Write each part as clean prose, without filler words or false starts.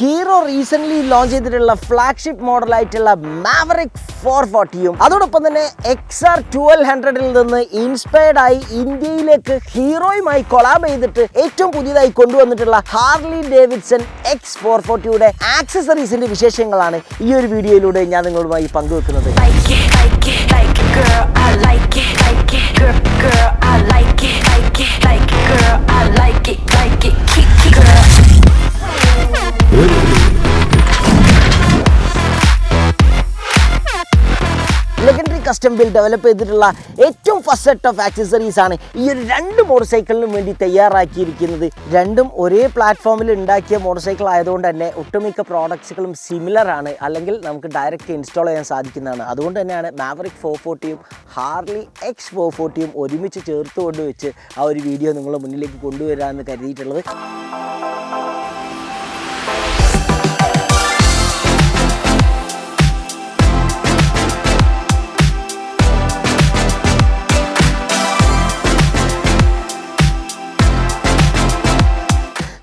Hero recent launch ചെയ്തിട്ടുള്ള flagship മോഡലായിട്ടുള്ള maverick 440യും അതോടൊപ്പം തന്നെ XR 1200ൽ നിന്ന് ഇൻസ്പയർഡ് ആയി ഇന്ത്യയിലേക്ക് ഹീറോയുമായി കൊളാബ് ചെയ്തിട്ട് ഏറ്റവും പുതിയതായി കൊണ്ടുവന്നിട്ടുള്ള ഹാർലി ഡേവിഡ്സൺ X440യുടെ ആക്സസറീസിന്റെ വിശേഷങ്ങളാണ് ഈ ഒരു വീഡിയോയിലൂടെ ഞാൻ നിങ്ങളുമായി പങ്കുവെക്കുന്നത്. ലെഗൻഡറി കസ്റ്റം ബിൽഡ് ഡെവലപ്പ് ചെയ്തിട്ടുള്ള ഏറ്റവും ഫസ്റ്റ് സെറ്റ് ഓഫ് ആക്സസറീസ് ആണ് ഈ ഒരു രണ്ട് മോട്ടോർ സൈക്കിളിനും വേണ്ടി തയ്യാറാക്കിയിരിക്കുന്നത്. രണ്ടും ഒരേ പ്ലാറ്റ്ഫോമിൽ ഉണ്ടാക്കിയ മോട്ടോർ സൈക്കിൾ ആയതുകൊണ്ട് തന്നെ ഒട്ടുമിക്ക പ്രോഡക്ട്സുകളും സിമിലർ ആണ്, അല്ലെങ്കിൽ നമുക്ക് ഡയറക്റ്റ് ഇൻസ്റ്റാൾ ചെയ്യാൻ സാധിക്കുന്നതാണ്. അതുകൊണ്ട് തന്നെയാണ് മാവറിക് 440യും ഹാർലി X440യും ഒരുമിച്ച് ചേർത്ത് കൊണ്ടുവച്ച് ആ ഒരു വീഡിയോ നിങ്ങളുടെ മുന്നിലേക്ക് കൊണ്ടുവരാമെന്ന് കരുതിയിട്ടുള്ളത്.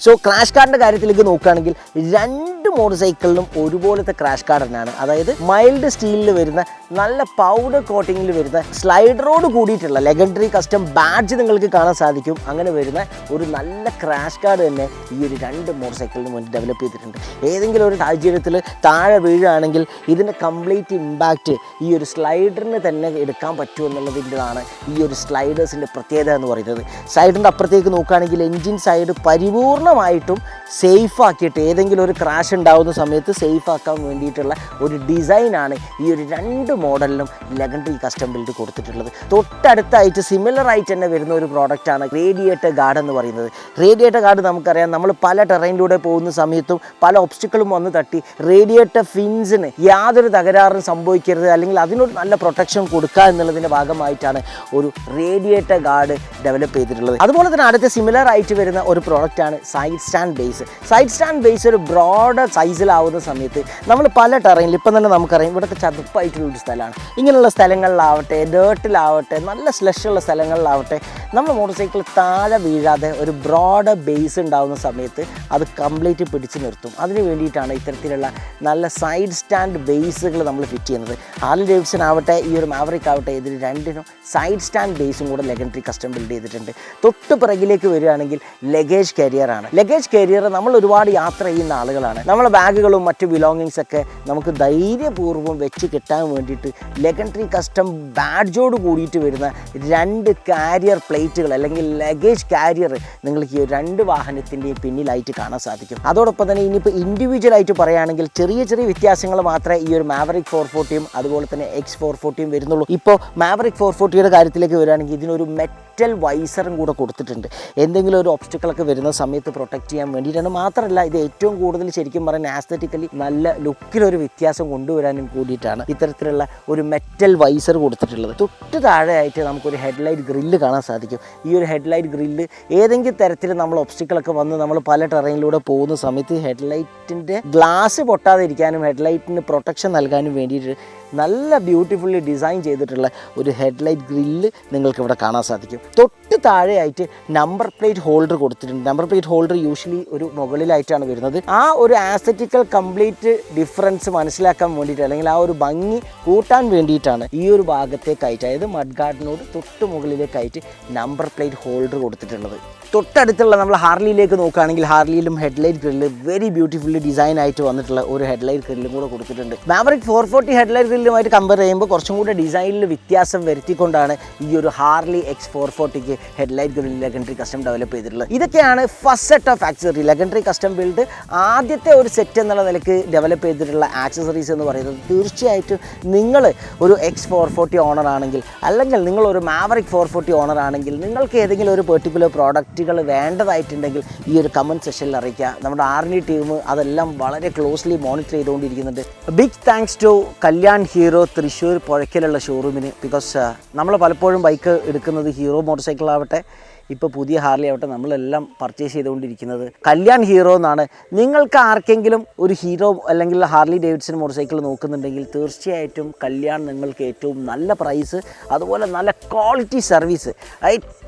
സോ ക്രാഷ് കാർഡിൻ്റെ കാര്യത്തിലേക്ക് നോക്കുകയാണെങ്കിൽ രണ്ട് മോട്ടോർ സൈക്കിളിനും ഒരുപോലത്തെ ക്രാഷ് കാർഡ് തന്നെയാണ്. അതായത് മൈൽഡ് സ്റ്റീലിൽ വരുന്ന നല്ല പൗഡർ കോട്ടിങ്ങിൽ വരുന്ന സ്ലൈഡറോട് കൂടിയിട്ടുള്ള ലെഗൻഡറി കസ്റ്റം ബാഡ്ജ് നിങ്ങൾക്ക് കാണാൻ സാധിക്കും. അങ്ങനെ വരുന്ന ഒരു നല്ല ക്രാഷ് കാർഡ് തന്നെ ഈ ഒരു രണ്ട് മോട്ടോർ സൈക്കിളിന് വേണ്ടി ഡെവലപ്പ് ചെയ്തിട്ടുണ്ട്. ഏതെങ്കിലും ഒരു സാഹചര്യത്തിൽ താഴെ വീഴുകയാണെങ്കിൽ ഇതിൻ്റെ കംപ്ലീറ്റ് ഇമ്പാക്റ്റ് ഈ ഒരു സ്ലൈഡറിന് തന്നെ എടുക്കാൻ പറ്റുമെന്നുള്ളതിൻ്റെതാണ് ഈ ഒരു സ്ലൈഡേഴ്സിൻ്റെ പ്രത്യേകത എന്ന് പറയുന്നത്. സൈഡിൻ്റെ അപ്പുറത്തേക്ക് നോക്കുകയാണെങ്കിൽ എൻജിൻ സൈഡ് പരിപൂർണമായിട്ടും സേഫ് ആക്കിയിട്ട് ഏതെങ്കിലും ഒരു ക്രാഷ് ഉണ്ടാകുന്ന സമയത്ത് സേഫ് ആക്കാൻ വേണ്ടിയിട്ടുള്ള ഒരു ഡിസൈനാണ് ഈ ഒരു രണ്ട് മോഡലിനും ലെഗൻഡറി കസ്റ്റം ബിൽഡ് കൊടുത്തിട്ടുള്ളത്. തൊട്ടടുത്തായിട്ട് സിമിലർ ആയിട്ട് തന്നെ വരുന്ന ഒരു പ്രോഡക്റ്റാണ് റേഡിയേറ്റർ ഗാർഡ് എന്ന് പറയുന്നത്. റേഡിയേറ്റർ ഗാർഡ് നമുക്കറിയാം, നമ്മൾ പല ടെറൈനിലൂടെ പോകുന്ന സമയത്തും പല ഒബ്സ്റ്റിക്കിളും വന്ന് തട്ടി റേഡിയേറ്റർ ഫിൻസിന് യാതൊരു തകരാറും സംഭവിക്കരുത്, അല്ലെങ്കിൽ അതിനൊരു നല്ല പ്രൊട്ടക്ഷൻ കൊടുക്കുക എന്നുള്ളതിൻ്റെ ഭാഗമായിട്ടാണ് ഒരു റേഡിയേറ്റർ ഗാർഡ് ഡെവലപ്പ് ചെയ്തിട്ടുള്ളത്. അതുപോലെ തന്നെ അടുത്ത സിമിലർ ആയിട്ട് വരുന്ന ഒരു പ്രോഡക്റ്റാണ് side stand base. Side stand base ഒരു ബ്രോഡ് സൈസിലാവുന്ന സമയത്ത് നമ്മൾ പല ടെറൈനിൽ ഇപ്പം തന്നെ നമുക്കറിയാം ഇവിടുത്തെ ചതുപ്പായിട്ടുള്ളൊരു സ്ഥലമാണ്. ഇങ്ങനെയുള്ള സ്ഥലങ്ങളിലാവട്ടെ, ഡേർട്ടിലാവട്ടെ, നല്ല സ്ലഷുള്ള സ്ഥലങ്ങളിലാവട്ടെ, നമ്മൾ മോട്ടോർ സൈക്കിൾ താഴെ വീഴാതെ ഒരു ബ്രോഡ് ബേസ് ഉണ്ടാകുന്ന സമയത്ത് അത് കംപ്ലീറ്റ് പിടിച്ചു നിർത്തും. അതിന് വേണ്ടിയിട്ടാണ് ഇത്തരത്തിലുള്ള നല്ല സൈഡ് സ്റ്റാൻഡ് ബേസുകൾ നമ്മൾ ഫിറ്റ് ചെയ്യുന്നത്. ഹാർലി ഡേവിഡ്സൺ ആവട്ടെ, ഈ ഒരു മാവറിക് ആവട്ടെ, ഇതിന് രണ്ടിനും സൈഡ് സ്റ്റാൻഡ് ബേസും കൂടെ ലെഗൻഡറി കസ്റ്റം ബിൽഡ് ചെയ്തിട്ടുണ്ട്. തൊട്ട് പിറകിലേക്ക് വരികയാണെങ്കിൽ ലഗേജ് കാരിയറാണ്. ലഗേജ് കാരിയർ നമ്മൾ ഒരുപാട് യാത്ര ചെയ്യുന്ന ആളുകളാണ്. നമ്മളെ ബാഗുകളും മറ്റ് ബിലോങ്ങിങ്സ് ഒക്കെ നമുക്ക് ധൈര്യപൂർവ്വം വെച്ച് കിട്ടാൻ വേണ്ടിയിട്ട് ലെഗൻഡറി കസ്റ്റം ബാഡ്ജോട് കൂടിയിട്ട് വരുന്ന രണ്ട് കാരിയർ പ്ലേറ്റുകൾ അല്ലെങ്കിൽ ലഗേജ് കാരിയർ നിങ്ങൾക്ക് ഈ രണ്ട് വാഹനത്തിൻ്റെയും പിന്നിലായിട്ട് കാണാൻ സാധിക്കും. അതോടൊപ്പം തന്നെ ഇനിയിപ്പോൾ ഇൻഡിവിജ്വലായിട്ട് പറയുകയാണെങ്കിൽ ചെറിയ ചെറിയ വ്യത്യാസങ്ങൾ മാത്രമേ ഈ ഒരു മാവറിക് 440യും അതുപോലെ തന്നെ X440യും വരുന്നുള്ളൂ. ഇപ്പോൾ മാവറിക് 440യുടെ കാര്യത്തിലേക്ക് വരികയാണെങ്കിൽ ഇതിനൊരു മെറ്റൽ വൈസറും കൂടെ കൊടുത്തിട്ടുണ്ട്. എന്തെങ്കിലും ഒരു ഒബ്സ്റ്റിക്കിളൊക്കെ വരുന്ന സമയത്ത് പ്രൊട്ടക്റ്റ് ചെയ്യാൻ വേണ്ടിയിട്ടാണ്. മാത്രമല്ല ഇത് ഏറ്റവും കൂടുതൽ ശരിക്കും പറഞ്ഞാൽ ആസ്തറ്റിക്കലി നല്ല ലുക്കിലൊരു വ്യത്യാസം കൊണ്ടുവരാനും കൂടിയിട്ടാണ് ഇത്തരത്തിലുള്ള ഒരു മെറ്റൽ വൈസർ കൊടുത്തിട്ടുള്ളത്. തൊട്ട് താഴെയായിട്ട് നമുക്കൊരു ഹെഡ്ലൈറ്റ് ഗ്രില്ല് കാണാൻ സാധിക്കും. ഈ ഒരു ഹെഡ്ലൈറ്റ് ഗ്രില്ല് ഏതെങ്കിലും തരത്തിൽ നമ്മൾ ഒബ്സ്റ്റിക്കിളൊക്കെ വന്ന് നമ്മൾ പല ടെറൈനിലൂടെ പോകുന്ന സമയത്ത് ഹെഡ്ലൈറ്റിൻ്റെ ഗ്ലാസ് പൊട്ടാതിരിക്കാനും ഹെഡ്ലൈറ്റിന് പ്രൊട്ടക്ഷൻ നൽകാനും വേണ്ടിയിട്ട് നല്ല ബ്യൂട്ടിഫുള്ളി ഡിസൈൻ ചെയ്തിട്ടുള്ള ഒരു ഹെഡ്ലൈറ്റ് ഗ്രില്ല് നിങ്ങൾക്ക് ഇവിടെ കാണാൻ സാധിക്കും. തൊട്ട് താഴെയായിട്ട് നമ്പർ പ്ലേറ്റ് ഹോൾഡർ കൊടുത്തിട്ടുണ്ട്. നമ്പർ പ്ലേറ്റ് ഹോൾഡർ യൂഷ്വലി ഒരു മുകളിലായിട്ടാണ് വരുന്നത്. ആ ഒരു ആസ്തറ്റിക്കൽ കംപ്ലീറ്റ് ഡിഫറൻസ് മനസ്സിലാക്കാൻ വേണ്ടിയിട്ട്, അല്ലെങ്കിൽ ആ ഒരു ഭംഗി കൂട്ടാൻ വേണ്ടിയിട്ടാണ് ഈ ഒരു ഭാഗത്തേക്കായിട്ട്, അതായത് മഡ് ഗാർഡിനോട് തൊട്ട് മുകളിലേക്കായിട്ട് നമ്പർ പ്ലേറ്റ് ഹോൾഡർ കൊടുത്തിട്ടുള്ളത്. തൊട്ടടുത്തുള്ള നമ്മൾ ഹാർലിയിലേക്ക് നോക്കുകയാണെങ്കിൽ ഹാർലിയിലും headlight grill very beautifully design ആയിട്ട് വന്നിട്ടുള്ള ഒരു ഹെഡ്ലൈറ്റ് ഗ്രില്ലും കൂടെ കൊടുത്തിട്ടുണ്ട്. മാവറിക് 440 ഹെഡ്ലൈറ്റ് ഗ്രില്ലുമായിട്ട് കമ്പയർ ചെയ്യുമ്പോൾ കുറച്ചും കൂടെ ഡിസൈനിൽ വ്യത്യാസം വരുത്തിക്കൊണ്ടാണ് ഈ ഒരു ഹാർലി X440ക്ക് headlight grill legendary custom develop ചെയ്തിട്ടുള്ളത്. ഇതൊക്കെയാണ് first set of accessory. Legendary custom build ആദ്യത്തെ ഒരു സെറ്റ് എന്നുള്ള നിലയ്ക്ക് ഡെവലപ്പ് ചെയ്തിട്ടുള്ള ആക്സസറീസ് എന്ന് പറയുന്നത് തീർച്ചയായിട്ടും നിങ്ങൾ ഒരു X440 ഓണർ ആണെങ്കിൽ, അല്ലെങ്കിൽ നിങ്ങൾ ഒരു മാവറിക് 440 ഓണർ ആണെങ്കിൽ, നിങ്ങൾക്ക് ഏതെങ്കിലും ഒരു പെർട്ടിക്കുലർ പ്രോഡക്റ്റുകൾ വേണ്ടതായിട്ടുണ്ടെങ്കിൽ ഈ ഒരു കമൻറ്റ് സെക്ഷനിൽ അറിയിക്കുക. നമ്മുടെ ആർമി ടീം അതെല്ലാം വളരെ ക്ലോസ്ലി മോണിറ്റർ ചെയ്തുകൊണ്ടിരിക്കുന്നുണ്ട്. Big thanks to Kalyan Hero Thrissur പുഴയ്ക്കലുള്ള ഷോറൂമിന്. ബിക്കോസ് നമ്മൾ പലപ്പോഴും ബൈക്ക് എടുക്കുന്നത് ഹീറോ മോട്ടോർ സൈക്കിൾ ആവട്ടെ, ഇപ്പോൾ പുതിയ ഹാർലി ആവട്ടെ, നമ്മളെല്ലാം പർച്ചേസ് ചെയ്തുകൊണ്ടിരിക്കുന്നത് കല്യാൺ ഹീറോ എന്നാണ്. നിങ്ങൾക്ക് ആർക്കെങ്കിലും ഒരു ഹീറോ അല്ലെങ്കിൽ ഹാർലി ഡേവിഡ്സൺ മോട്ടോർ സൈക്കിൾ നോക്കുന്നുണ്ടെങ്കിൽ തീർച്ചയായിട്ടും കല്യാൺ നിങ്ങൾക്ക് ഏറ്റവും നല്ല പ്രൈസ്, അതുപോലെ നല്ല ക്വാളിറ്റി സർവീസ്,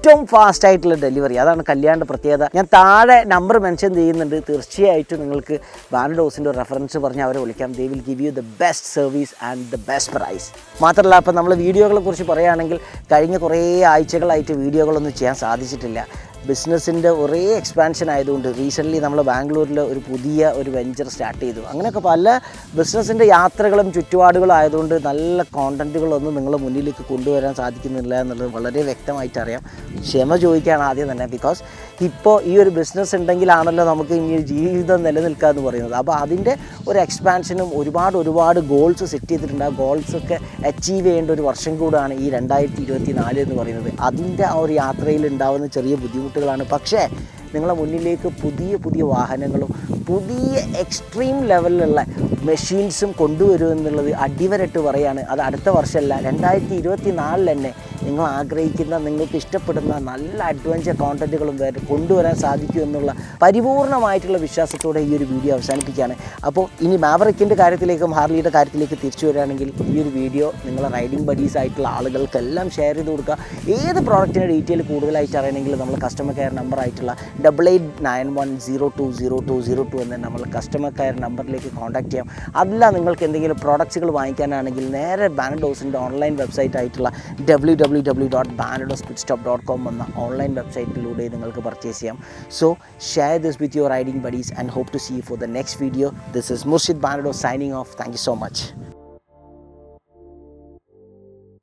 ഏറ്റവും ഫാസ്റ്റ് ആയിട്ടുള്ള ഡെലിവറി. അതാണ് കല്യാണിൻ്റെ പ്രത്യേകത. ഞാൻ താഴെ നമ്പർ മെൻഷൻ ചെയ്യുന്നുണ്ട്. തീർച്ചയായിട്ടും നിങ്ങൾക്ക് ബാനഡോസിൻ്റെ റെഫറൻസ് പറഞ്ഞ് അവരെ വിളിക്കാം. They will give you the best service and the best price. മാത്രമല്ല, ഇപ്പം നമ്മൾ വീഡിയോകളെ കുറിച്ച് പറയുകയാണെങ്കിൽ കഴിഞ്ഞ കുറേ ആഴ്ചകളായിട്ട് വീഡിയോകളൊന്നും ചെയ്യാൻ സാധിച്ചിട്ടില്ല. ബിസിനസ്സിൻ്റെ ഒരേ എക്സ്പാൻഷൻ ആയതുകൊണ്ട് റീസെൻ്റ്ലി നമ്മൾ ബാംഗ്ലൂരിൽ ഒരു പുതിയ ഒരു വെഞ്ചർ സ്റ്റാർട്ട് ചെയ്തു. അങ്ങനെയൊക്കെ പല ബിസിനസ്സിൻ്റെ യാത്രകളും ചുറ്റുപാടുകളും ആയതുകൊണ്ട് നല്ല കോണ്ടൻറ്റുകളൊന്നും നിങ്ങളുടെ മുന്നിലേക്ക് കൊണ്ടുവരാൻ സാധിക്കുന്നില്ല എന്നുള്ളത് വളരെ വ്യക്തമായിട്ട് അറിയാം. ക്ഷമ ചോദിക്കുകയാണ് ആദ്യം തന്നെ. ബിക്കോസ് ഇപ്പോൾ ഈ ഒരു ബിസിനസ് ഉണ്ടെങ്കിലാണല്ലോ നമുക്ക് ഇനി ജീവിതം നിലനിൽക്കുക എന്ന് പറയുന്നത്. അപ്പോൾ അതിൻ്റെ ഒരു എക്സ്പാൻഷനും ഒരുപാട് ഗോൾസ് സെറ്റ് ചെയ്തിട്ടുണ്ട്. ആ ഗോൾസൊക്കെ അച്ചീവ് ചെയ്യേണ്ട ഒരു വർഷം കൂടാണ് ഈ 2024 എന്ന് പറയുന്നത്. അതിൻ്റെ ആ ഒരു യാത്രയിൽ ഉണ്ടാകുന്ന ചെറിയ ബുദ്ധിമുട്ടുകളാണ്. പക്ഷേ നിങ്ങളെ മുന്നിലേക്ക് പുതിയ വാഹനങ്ങളും പുതിയ എക്സ്ട്രീം ലെവലിലുള്ള മെഷീൻസും കൊണ്ടുവരുമെന്നുള്ളത് അടിവരട്ട് പറയാണ്. അത് അടുത്ത വർഷമല്ല, 2024 തന്നെ നിങ്ങൾ ആഗ്രഹിക്കുന്ന, നിങ്ങൾക്ക് ഇഷ്ടപ്പെടുന്ന നല്ല അഡ്വഞ്ചർ കോണ്ടൻറ്റുകളും കൊണ്ടുവരാൻ സാധിക്കും എന്നുള്ള പരിപൂർണമായിട്ടുള്ള വിശ്വാസത്തോടെ ഈ ഒരു വീഡിയോ അവസാനിപ്പിക്കുകയാണ്. അപ്പോൾ ഇനി മാവറിക്കിൻ്റെ കാര്യത്തിലേക്കും ഹാർലിയുടെ കാര്യത്തിലേക്ക് തിരിച്ചു വരികയാണെങ്കിൽ ഈ ഒരു വീഡിയോ നിങ്ങളെ റൈഡിംഗ് ബഡീസ് ആയിട്ടുള്ള ആളുകൾക്കെല്ലാം ഷെയർ ചെയ്ത് കൊടുക്കുക. ഏത് പ്രോഡക്റ്റിൻ്റെ ഡീറ്റെയിൽ കൂടുതലായിട്ട് അറിയണമെങ്കിൽ നമ്മൾ കസ്റ്റമർ കെയർ നമ്പർ ആയിട്ടുള്ള 8891020202 എന്ന നമ്മൾ കസ്റ്റമർ കെയർ നമ്പറിലേക്ക് കോൺടാക്ട് ചെയ്യാം. അതല്ല നിങ്ങൾക്ക് എന്തെങ്കിലും പ്രോഡക്ട്സുകൾ വാങ്ങിക്കാനാണെങ്കിൽ നേരെ ബാനഡോസിൻ്റെ ഓൺലൈൻ വെബ്സൈറ്റ് ആയിട്ടുള്ള www.banadosquidstop.com എന്ന ഓൺലൈൻ വെബ്സൈറ്റിലൂടെ നിങ്ങൾക്ക് പർച്ചേസ് ചെയ്യാം. So share this with your riding buddies and hope to see you for the next video. This is Murshid Banados signing off. Thank you so much.